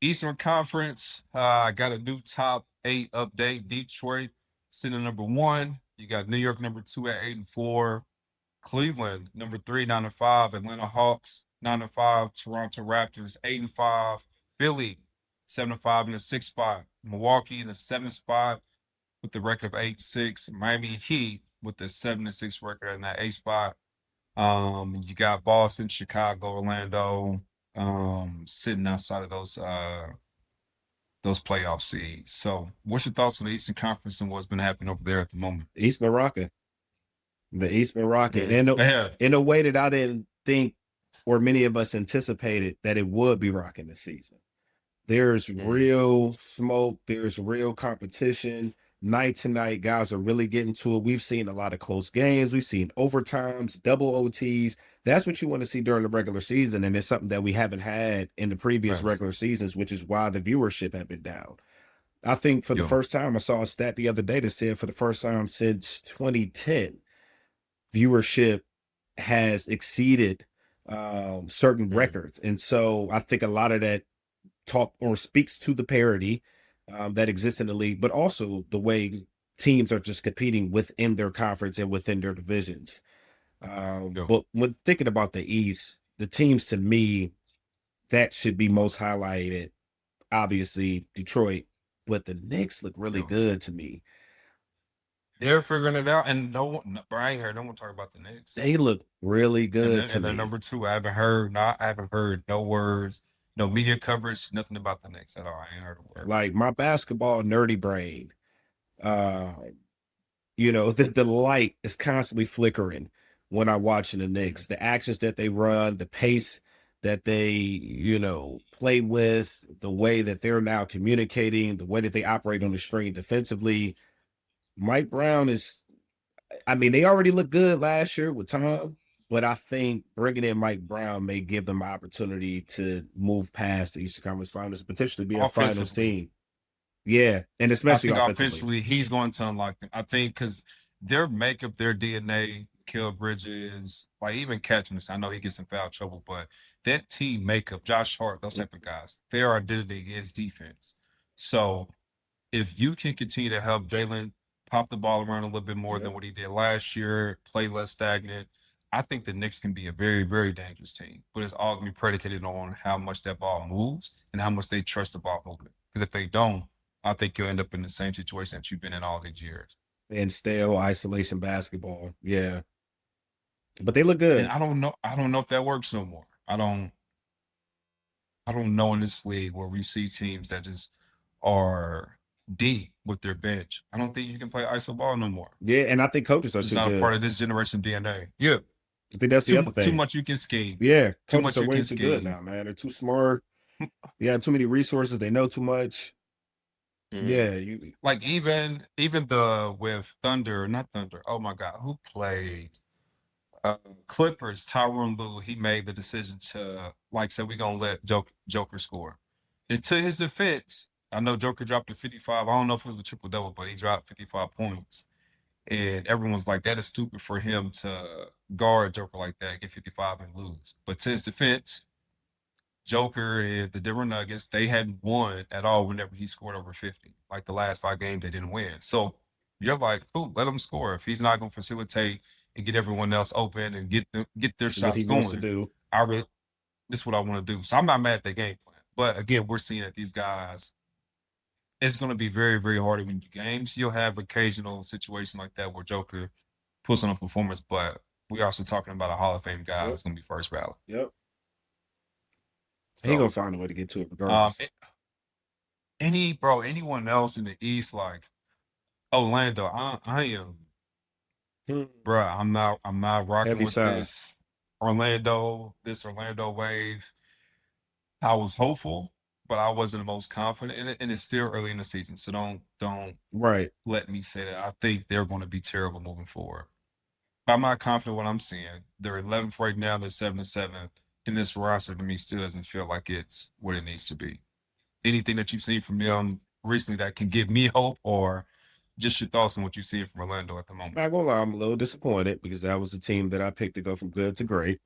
Eastern Conference, I got a new top 8 update. Detroit sitting at number 1. You got New York number 2 at 8-4. Cleveland number 3, 9-5. Atlanta Hawks 9-5. Toronto Raptors 8-5. Philly 7-5 in the 6th spot. Milwaukee in the 7th spot with the record of 8-6. Miami Heat with the 7-6 record in that 8th spot. You got Boston, Chicago, Orlando, sitting outside of those playoff seeds. So, what's your thoughts on the Eastern Conference and what's been happening over there at the moment? Eastman Rocket, the Eastman Rocket, and Yeah, in a way that I didn't think, or many of us anticipated that it would be rocking this season. There's mm, real smoke. There's real competition. Night to night, guys are really getting to it. We've seen a lot of close games. We've seen overtimes, double OTs. That's what you want to see during the regular season. And it's something that we haven't had in the previous facts. regular seasons, which is why the viewership had been down. I think for the Yo, first time, I saw a stat the other day that said for the first time since 2010, viewership has exceeded certain mm, records. And so I think a lot of that talk or speaks to the parity that exists in the league, but also the way teams are just competing within their conference and within their divisions. yo, But when thinking about the East, the teams to me that should be most highlighted, obviously Detroit, but the Knicks look really yo. good to me. They're figuring it out, and no one, no, bro, I ain't heard no one talk about the Knicks. They look really And good then to and they're me. number 2. I haven't heard no words, no media coverage, nothing about the Knicks at all. I ain't heard a word. Like my basketball nerdy brain, uh, the light is constantly flickering when I'm watching the Mm, Knicks. The actions that they run, the pace that they, play with, the way that they're now communicating, the way that they operate on the screen defensively. Mike Brown is, I mean, they already looked good last year with Tom, but I think bringing in Mike Brown may give them an opportunity to move past the Eastern Conference Finals, potentially be a finals offensively. team. Yeah, and I especially think offensively. offensively, he's going to unlock them. I think because their makeup, their DNA, Kill Bridges, like even Catchings, I know he gets in foul trouble, but that team makeup, Josh Hart, those type of guys, their identity is defense. So if you can continue to help Jalen pop the ball around a little bit more than Yep. what he did last year, play less stagnant, I think the Knicks can be a very, very dangerous team. But it's all going to be predicated on how much that ball moves and how much they trust the ball movement. Because if they don't, I think you'll end up in the same situation that you've been in all these years. And stale isolation basketball. Yeah. But they look And good. I don't know if that works no more. I don't know in this league where we see teams that just are deep with their bench. I don't think you can play iso ball no more. Yeah, and I think coaches are It's too not a good. part of this generation DNA. Yeah, I think that's the other too thing. much you can scheme. Yeah, Too coaches much are you way can too good scheme. now, man. They're too smart. They got too many resources. They know too much. Mm. Yeah, you Like even the with Thunder, not Thunder. Oh my God, who played Clippers? Tyronn Lue. He made the decision to like say we're gonna let Joker score. And to his defense, I know Joker dropped a 55. I don't know if it was a triple double, but he dropped 55 points. And everyone's like, that is stupid for him to guard Joker like that, get 55 and lose. But to his defense, Joker and the Denver Nuggets, they hadn't won at all whenever he scored over 50. Like the last 5 games, they didn't win. So you're like, cool, let him score. If he's not going to facilitate and get everyone else open and get their what he shots wants to going, do. I really, this is what I want to do. So I'm not mad at the game plan. But again, we're seeing that these guys, it's going to be very, very hard to win you games. You'll have occasional situations like that where Joker puts on a performance, but we're also talking about a Hall of Fame guy Yep. that's going to be first ballot. Yep. He So, gonna find a way to get to it um, regardless. anyone else in the East, like Orlando, I am, Hmm. bro. I'm not rocking Heavy with sigh. this Orlando wave. I was hopeful, but I wasn't the most confident in it, and it's still early in the season, so don't Right. let me say that. I think they're going to be terrible moving forward. But I'm not confident what I'm seeing. They're 11th right now. They're 7-7. And this roster to me still doesn't feel like it's what it needs to be. Anything that you've seen from them recently that can give me hope, or just your thoughts on what you see from Orlando at the moment? Not gonna lie, I'm a little disappointed because that was the team that I picked to go from good to great.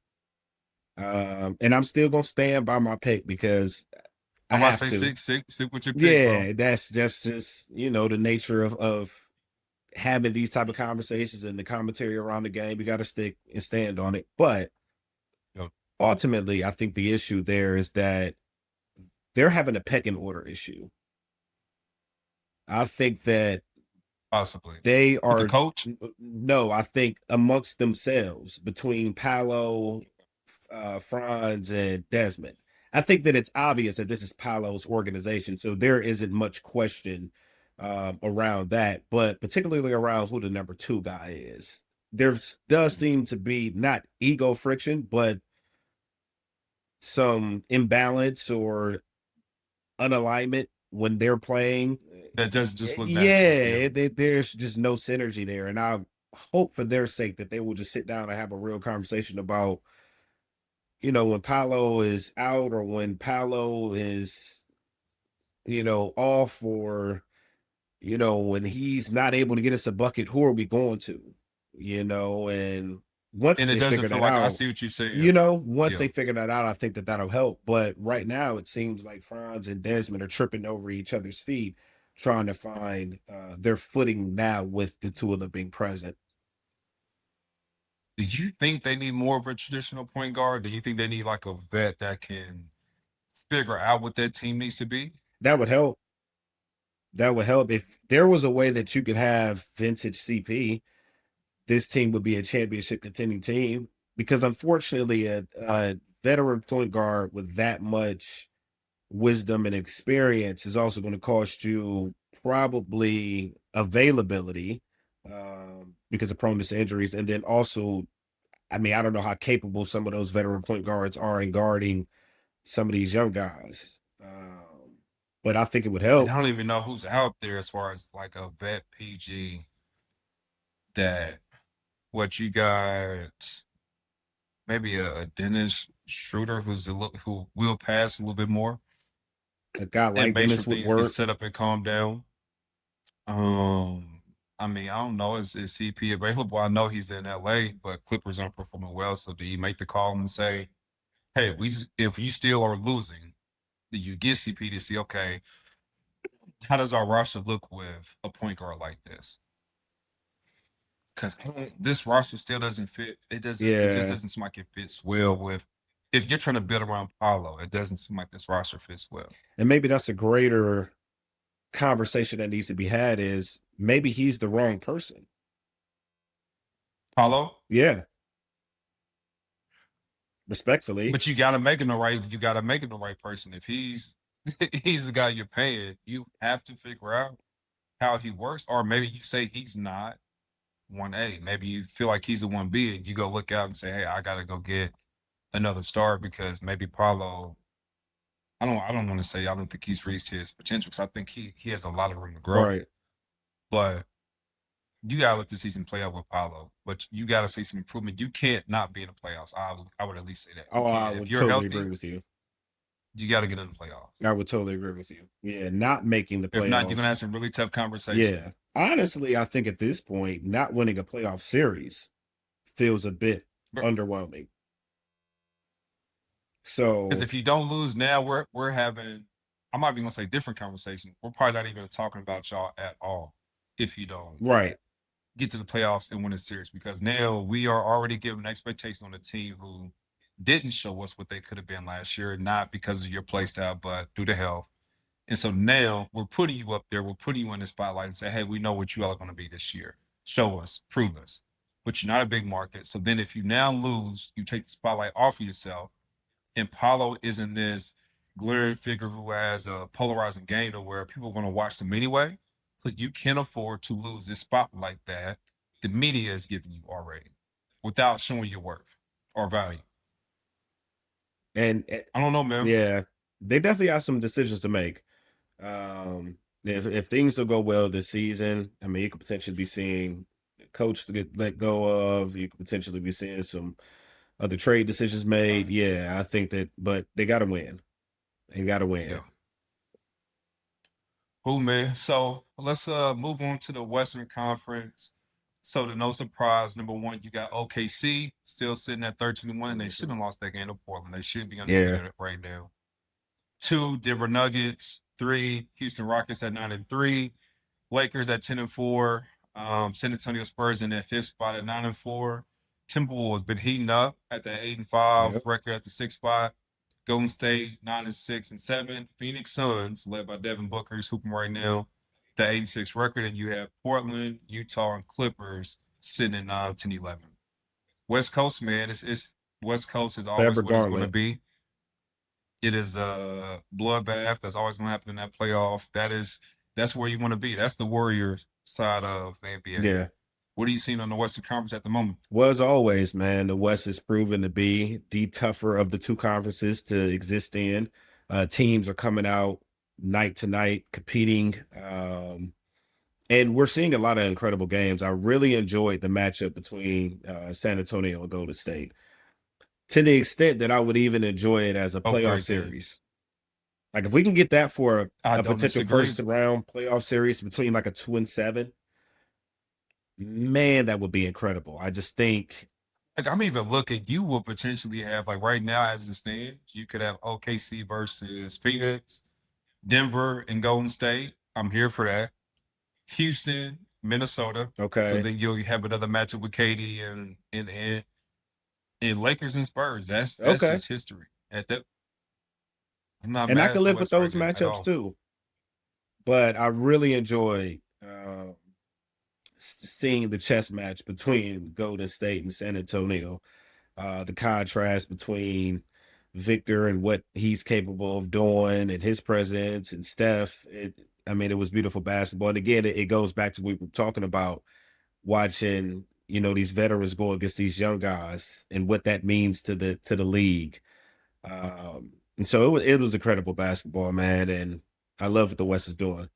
And I'm still gonna stand by my pick because I I'm about to have say to. stick with your pick, bro. Yeah, that's just the nature of having these type of conversations and the commentary around the game. We got to stick and stand on it. But Yep. ultimately, I think the issue there is that they're having a pecking order issue. I think that Possibly they with the are coach. no, I think amongst themselves between Paolo, Franz, and Desmond. I think that it's obvious that this is Paolo's organization, so there isn't much question around that, but particularly around who the number two guy is. There does seem to be not ego friction, but some imbalance or unalignment when they're playing. That just look natural. Yeah. Yeah, there's just no synergy there. And I hope for their sake that they will just sit down and have a real conversation about, when Paolo is out or when Paolo is, off or, when he's not able to get us a bucket, who are we going to? And once And it they doesn't figure feel that like I out, see what you're saying. once Yeah. they figure that out, I think that that'll help. But right now, it seems like Franz and Desmond are tripping over each other's feet, trying to find their footing now with the two of them being present. Do you think they need more of a traditional point guard? Do you think they need like a vet that can figure out what that team needs to be? That would help. That would help if there was a way that you could have vintage CP. This team would be a championship contending team because unfortunately, a veteran point guard with that much wisdom and experience is also going to cost you probably availability because of proneness to injuries. And then also, I mean, I don't know how capable some of those veteran point guards are in guarding some of these young guys. But I think it would And help. I don't even know who's out there as far as like a vet PG that what you got maybe a Dennis Schroeder who will pass a little bit more A guy and like make sure Dennis would things get work. set up and calm down. I mean, I don't know. Is CP available? I know he's in LA, but Clippers aren't performing well. So do you make the call and say, hey, if you still are losing, do you get CP to see, okay, how does our roster look with a point guard like this? Because this roster still doesn't fit. It just Yeah. doesn't seem like it fits well with if you're trying to build around Paulo, it doesn't seem like this roster fits well. And maybe that's a greater conversation that needs to be had is maybe he's the wrong person. Paulo, Yeah. Respectfully. but you gotta make him the right person. If he's he's the guy you're paying, you have to figure out how he works. Or maybe you say he's not 1A. Maybe you feel like he's the 1B and you go look out and say, hey, I gotta go get another star because maybe Paulo, I don't want to say I don't think he's reached his potential because I think he has a lot of room to grow. Right. But you gotta let the season play out with Paulo. But you gotta see some improvement. You can't not be in the playoffs. I would at least say that. You Oh, I can't. If would you're totally agree healthy, with you. you gotta get in the playoffs. I would totally agree with you. Yeah, not making the If not, you're gonna playoffs. have some really tough conversation. Yeah. Honestly, I think at this point, not winning a playoff series feels a bit underwhelming. Because So, if you don't lose now, we're having I'm not even gonna say different conversation. We're probably not even talking about y'all at all if you don't right. get to the playoffs and win a series. Because now we are already giving expectations on a team who didn't show us what they could have been last year, not because of your play style, but due to health. And so now we're putting you up there, we're putting you in the spotlight and say, hey, we know what you all are gonna be this year. Show us, prove us. But you're not a big market. So then if you now lose, you take the spotlight off of yourself and Paulo isn't this glaring figure who has a polarizing game to where people are going to watch them anyway, because you can't afford to lose this spot like that. The media is giving you already without showing your worth or value. And I don't know, man. yeah, they definitely have some decisions to make. If things will go well this season, I mean, you could potentially be seeing coach to get let go of. You could potentially be seeing some other trade decisions made. Yeah, I think that, but they got to win. They got to win. Yeah. Who man? So let's move on to the Western Conference. So to no surprise, number one, you got OKC still sitting at 13-1. They shouldn't have lost that game to Portland. They should be Yeah, undefeated right now. 2, Denver Nuggets. 3, Houston Rockets at 9-3. Lakers at 10-4. San Antonio Spurs in that fifth spot at 9-4. Timberwolves been heating up at the 8-5 Yep. record at the sixth spot. Golden State 9-6 and 7. Phoenix Suns led by Devin Booker, who's hooping right now, the 8-6 record, and you have Portland, Utah, and Clippers sitting at 9-10-11. West Coast, man, it's West Coast is always Forever what it's going to Gauntlet. be. It is a bloodbath. That's always going to happen in that playoff. That's where you want to be. That's the Warriors side of the NBA. Yeah. What are you seeing on the Western Conference at the moment? Well, as always, man, the West has proven to be the tougher of the two conferences to exist in. Teams are coming out night to night competing. And we're seeing a lot of incredible games. I really enjoyed the matchup between San Antonio and Golden State, to the extent that I would even enjoy it as a Both playoff great series. games. Like if we can get that for I a don't potential disagree. first round playoff series between like a 2 and 7, man, that would be incredible. I just think, Like I'm even looking, you will potentially have like right now as it stands, you could have OKC versus Phoenix, Denver and Golden State. I'm here for that. Houston, Minnesota. So okay, then you'll have another matchup with Katie and Lakers and Spurs. That's okay. just history. At that, I'm not And I mad can at the live with West right those now at matchups all. too. But I really enjoy seeing the chess match between Golden State and San Antonio. The contrast between Victor and what he's capable of doing and his presence and Steph. I mean, it was beautiful basketball. And again, it goes back to what we were talking about, watching, these veterans go against these young guys and what that means to the league. And so it was incredible basketball, man. And I love what the West is doing.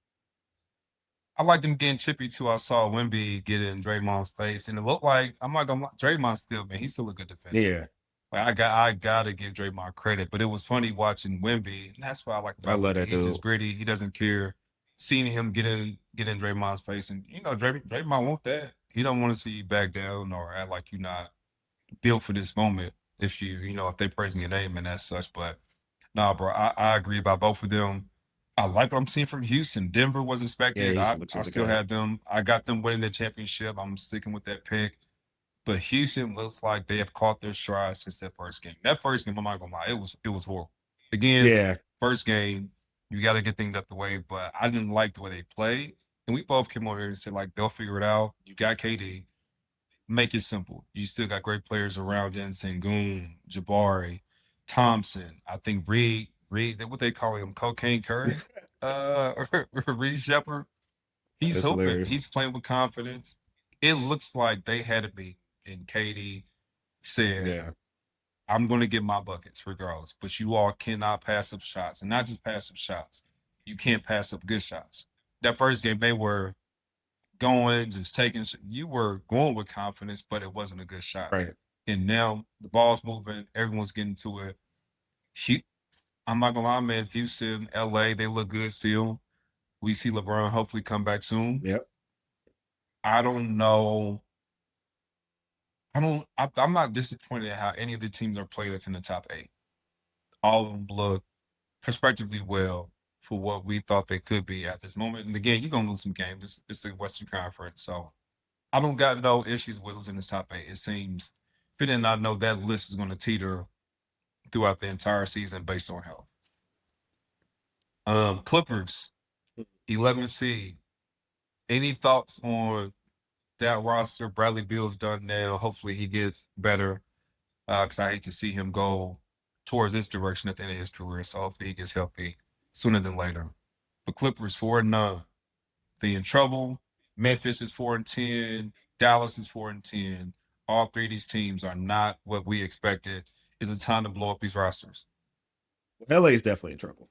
I like them getting chippy too. I saw Wemby get in Draymond's face, and it looked like I'm not gonna lie, Draymond still, man, he's still a good defender. Yeah, Like I gotta give Draymond credit, but it was funny watching Wemby, and that's what I like I about love Wemby. that He's dude. just gritty. He doesn't care. Seeing him get in Draymond's face, and Draymond want that. He don't want to see you back down or act like you're not built for this moment. If they're praising your name and as such, but nah, bro, I agree about both of them. I like what I'm seeing from Houston. Denver was Yeah, expected. he's I looks I really still good. had them. I got them winning the championship. I'm sticking with that pick. But Houston looks like they have caught their stride since that first game. That first game, I'm not gonna lie, it was horrible. Again, Yeah, first game, you got to get things out the way. But I didn't like the way they played, and we both came over here and said like they'll figure it out. You got KD, make it simple. You still got great players around you, and Sengun, Jabari, Thompson. I think Reed, what they call him, Cocaine Curry, Reed Shepard. He's that's hooping. hilarious. He's playing with confidence. It looks like they had a meeting, and Katie said, Yeah, I'm going to get my buckets regardless, but you all cannot pass up shots, and not just pass up shots. You can't pass up good shots. That first game, they were going, just taking. You were going with confidence, but it wasn't a good shot. right. And now the ball's moving, everyone's getting to it. Hu- I'm not gonna lie, man. Houston, LA, they look good still. We see LeBron hopefully come back soon. Yep. I don't know. I'm not disappointed at how any of the teams are playing that's in the top 8. All of them look prospectively well for what we thought they could be at this moment. And again, you're gonna lose some games. It's the Western Conference, so I don't got no issues with who's in this top 8. It seems if it did not know that list is going to teeter throughout the entire season based on health. Clippers, 11th seed. Any thoughts on that roster? Bradley Beal's done now. Hopefully he gets better. Because I hate to see him go towards this direction at the end of his career. So hopefully he gets healthy sooner than later. But Clippers 4-9. They in trouble. Memphis is 4-10. Dallas is 4-10. All three of these teams are not what we expected. It's a time to blow up these rosters. LA is definitely in trouble.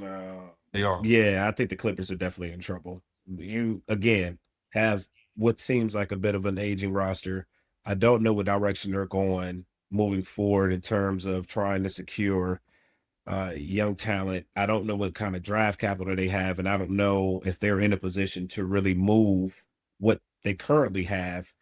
Uh, They are. yeah, I think the Clippers are definitely in trouble. You again have what seems like a bit of an aging roster. I don't know what direction they're going moving forward in terms of trying to secure young talent. I don't know what kind of draft capital they have, and I don't know if they're in a position to really move what they currently have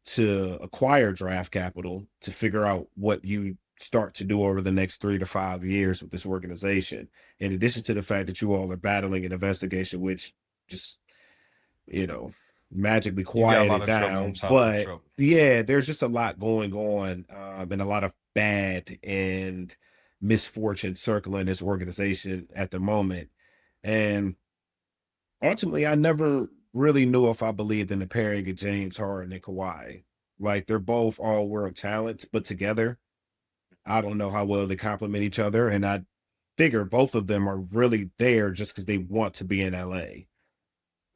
to acquire draft capital to figure out what you start to do over the next 3 to 5 years with this organization. In addition to the fact that you all are battling an investigation, which just, you know, magically You got a lot quieted of trouble on down. top of But trouble. yeah, there's just a lot going on, and a lot of bad and misfortune circling this organization at the moment. And ultimately, I never really knew if I believed in the pairing of James Harden and Kawhi. Like they're both all world talents, but together, I don't know how well they complement each other. And I figure both of them are really there just because they want to be in LA.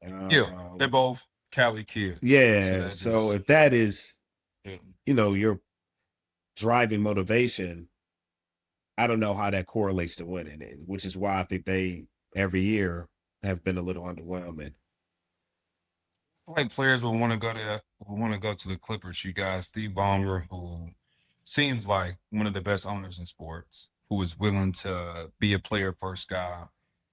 Yeah, they're Um, both Cali kids, so yeah. that So just if that is, yeah. your driving motivation, I don't know how that correlates to winning it, which is why I think they every year have been a little underwhelming. Like players will want to go to the Clippers. You guys, Steve Ballmer, who seems like one of the best owners in sports, who is willing to be a player first guy,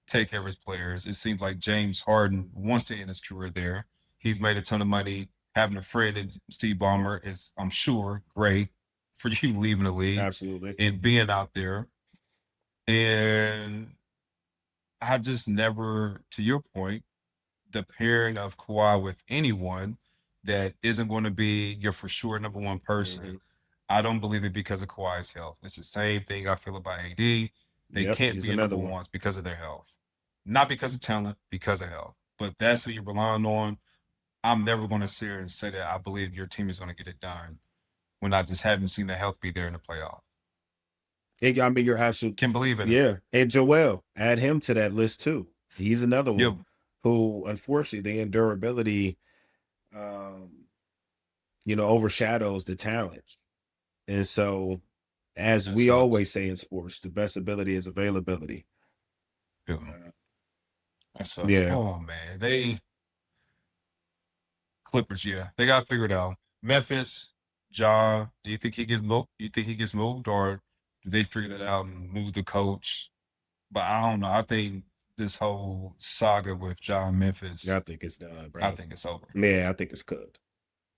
take care of his players. It seems like James Harden wants to end his career there. He's made a ton of money. Having a friend in Steve Ballmer is, I'm sure, great for you leaving the league Absolutely. and being out there. And I just never, to your point, the pairing of Kawhi with anyone that isn't going to be your for sure number one Mhm. person. I don't believe it because of Kawhi's health. It's the same thing I feel about AD. They Yep. can't He's be your another number one. ones because of their health. Not because of talent, because of health. But that's who you're relying on. I'm never going to sit here and say that I believe your team is going to get it done when I just haven't seen the health be there in the playoff. I mean, you're absolutely, Can't believe in it. yeah. And Joel, add him to that list too. He's another Yeah, one who, unfortunately, the endurability, um, overshadows the talent. And so, as that we sucks. always say in sports, the best ability is availability. Yeah, Uh, that sucks. yeah, Oh man, they Clippers, yeah, they got figured out. Memphis, Ja, do you think he gets moved? You think he gets moved, or do they figure that out and move the coach? But I don't know. I think this whole saga with Ja and Memphis, I think it's done, I bro. think it's over. Yeah, I think it's cooked.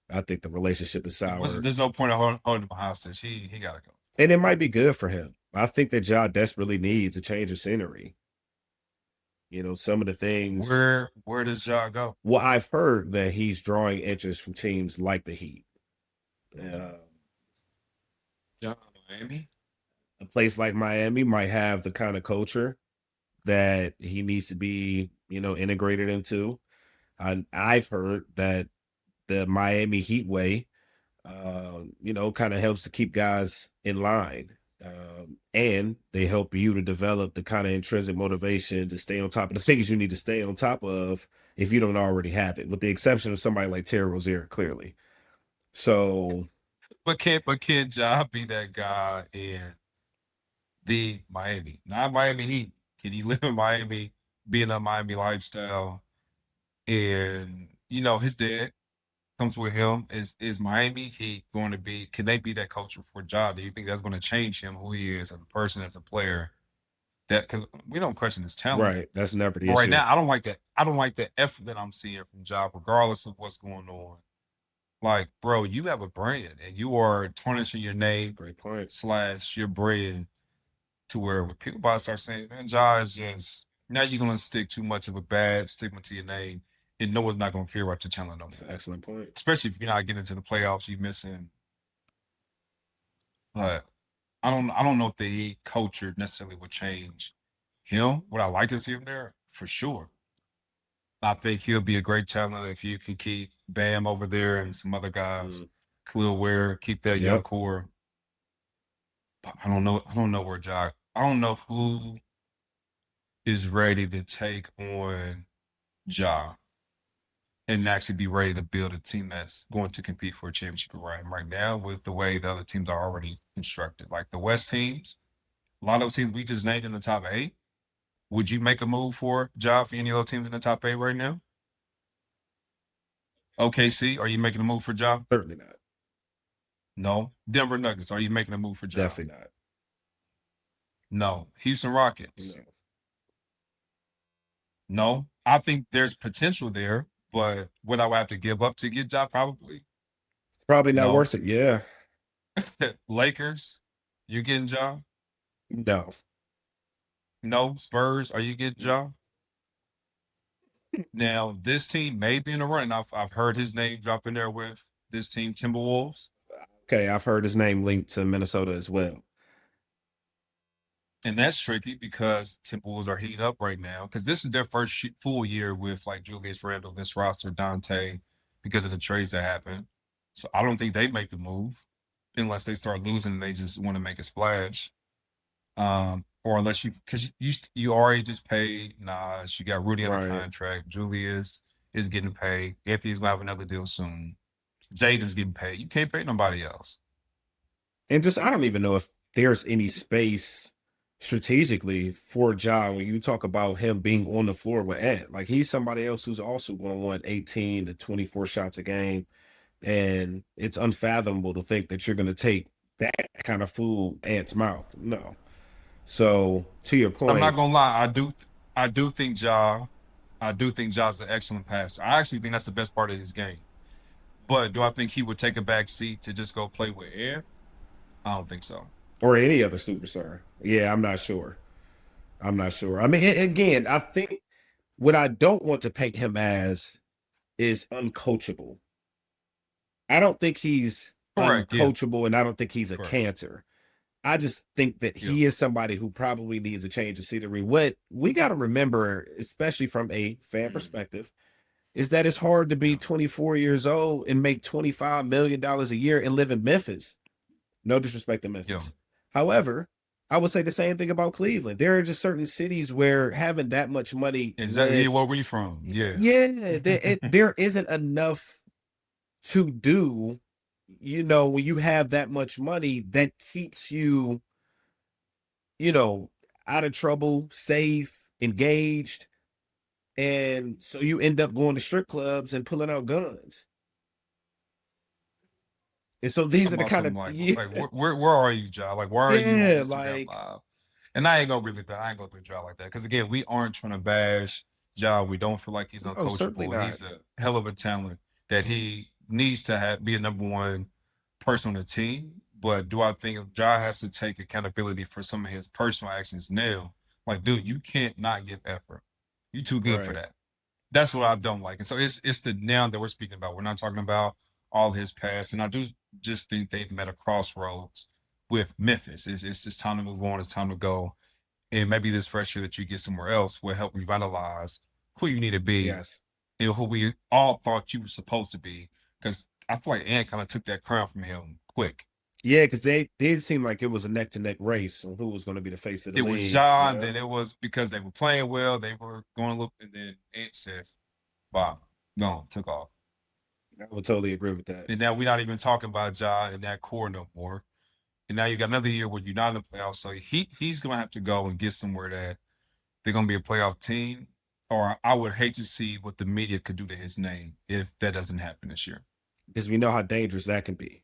I think the relationship is sour, There's no point of holding him hostage. He gotta go. and it might be good for him. I think that Ja desperately needs a change of scenery. Some of the things. Where does Ja go? Well, I've heard that he's drawing interest from teams like the Heat. Uh, Ja, Miami. a place like Miami might have the kind of culture that he needs to be, integrated into. I've heard that the Miami Heat way, kind of helps to keep guys in line. And they help you to develop the kind of intrinsic motivation to stay on top of the things you need to stay on top of if you don't already have it, with the exception of somebody like Terry Rozier, clearly. So, But can't Ja be that guy in the Miami, not Miami Heat? Can he live in Miami, be in a Miami lifestyle? And his dad comes with him. Is Miami Heat going to be? Can they be that culture for Ja? Do you think that's going to change him, who he is as a person, as a player? That because we don't question his talent, right, that's never the but right issue. now I don't like that. I don't like the effort that I'm seeing from Ja, regardless of what's going on. Like, bro, you have a brand, and you are tarnishing your That's a name great point. slash your brand to where when people about to start saying, man, Ja is just now you're gonna stick too much of a bad stigma to your name, and no one's not gonna care about your talent no That's an more. excellent point. Especially if you're not getting into the playoffs, you're missing. But I don't know if the culture necessarily would change him. Would I like to see him there? For sure. I think he'll be a great talent if you can keep Bam over there and some other guys, Mm, Khalil Ware, keep that young yep. core. But I don't know. I don't know where Ja. I don't know who is ready to take on Ja and actually be ready to build a team that's going to compete for a championship right now with the way the other teams are already constructed. Like the West teams, a lot of those teams we just named in the top eight. Would you make a move for Ja for any of those teams in the top eight right now? OKC, are you making a move for Ja? Certainly not. No. Denver Nuggets, are you making a move for Ja? Definitely not. No. Houston Rockets, No. no. I think there's potential there, but would I have to give up to get Ja? Probably. Probably not No. worth it. Yeah. Lakers, You getting Ja? No. No. Spurs, are you getting Ja? Now, this team may be in the run. I've heard his name drop in there with this team, Timberwolves. Okay, I've heard his name linked to Minnesota as well. And that's tricky because Timberwolves are heating up right now because this is their first full year with like Julius Randle, this roster, Dante, because of the trades that happened. So I don't think they make the move unless they start losing and they just want to make a splash. Or unless because you already just paid Nas, you got Rudy on the Right. contract, Julius is getting paid, Anthony's gonna have another deal soon, Jaden's getting paid. You can't pay nobody else. And just I don't even know if there's any space strategically for Ja when you talk about him being on the floor with Ant. Like he's somebody else who's also going to want 18 to 24 shots a game. And it's unfathomable to think that you're going to take that kind of food Ant's mouth. No. So to your I'm not point, gonna lie, I do think Ja's an excellent passer. I actually think that's the best part of his game. But do I think he would take a back seat to just go play with Air? I don't think so. or any other superstar. Yeah, I'm not sure. I'm not sure. I mean, again, I think what I don't want to paint him as is uncoachable. I don't think he's Correct. Yeah. uncoachable, and I don't think he's a Correct. cancer. I just think that Yeah. he is somebody who probably needs a change of scenery. What we got to remember, especially from a fan perspective, is that it's hard to be Yeah. 24 years old and make $25 million a year and live in Memphis. No disrespect to Yeah. Memphis. However, I would say the same thing about Cleveland. There are just certain cities where having that much money, Exactly. with, Where were you from? Yeah. yeah, there isn't enough to do. When you have that much money, that keeps you, out of trouble, safe, engaged. And so you end up going to strip clubs and pulling out guns. And so Think these are the about kind something of, like yeah, where are you, Ja? Like why are you on yeah, Instagram like, Live? And I ain't gonna really I ain't gonna do Ja like that. Because again, we aren't trying to bash Ja. We don't feel like he's oh, certainly uncoachable. not. He's a hell of a talent that he needs to be a number one person on the team. But do I think if Ja has to take accountability for some of his personal actions now? Like, dude, you can't not give effort. You too good for Right. that. That's what I don't like. And so it's the now that we're speaking about. We're not talking about all his past. And I do just think they've met a crossroads with Memphis. It's just time to move on. It's time to go. And maybe this fresh year that you get somewhere else will help revitalize who you need to be Yes. and who we all thought you were supposed to be. Because I feel like Ant kind of took that crown from him quick. Yeah, because they did seem like it was a neck to neck race on who was going to be the face of the It was league. Ja, and Yeah, then it was because they were playing well, they were going a little, and then Ant said, "Wow, gone, took off." I would totally agree with that. And now we're not even talking about Ja and that core no more. And now you got another year where you're not in the playoffs. So he's gonna have to go and get somewhere that they're gonna be a playoff team. Or I would hate to see what the media could do to his name if that doesn't happen this year. Because we know how dangerous that can be.